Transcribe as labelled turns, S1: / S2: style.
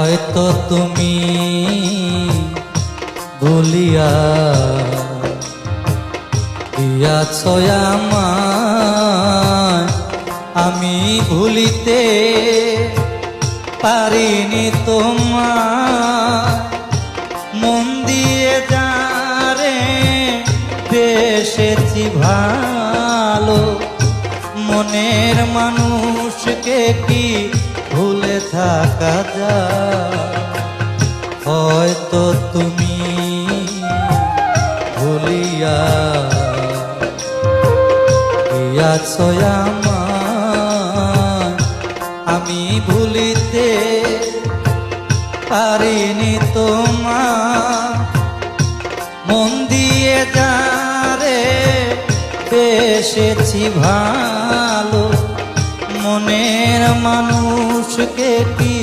S1: হয়তো তুমি ভুলিয়া দিয়াছ আমায়, আমি ভুলিতে পারিনি তোমায়। মন দিয়ে যারে বেসেছি ভালো, মনের মানুষকে কি ভুলে থাকা যায়? হয়তো তুমি ভুলিয়া দিয়াছ আমায়, আমি ভুলিতে পারিনি তোমায়। মন দিয়ে যারে বেসেছি ভালো, মনের মানুষকে কি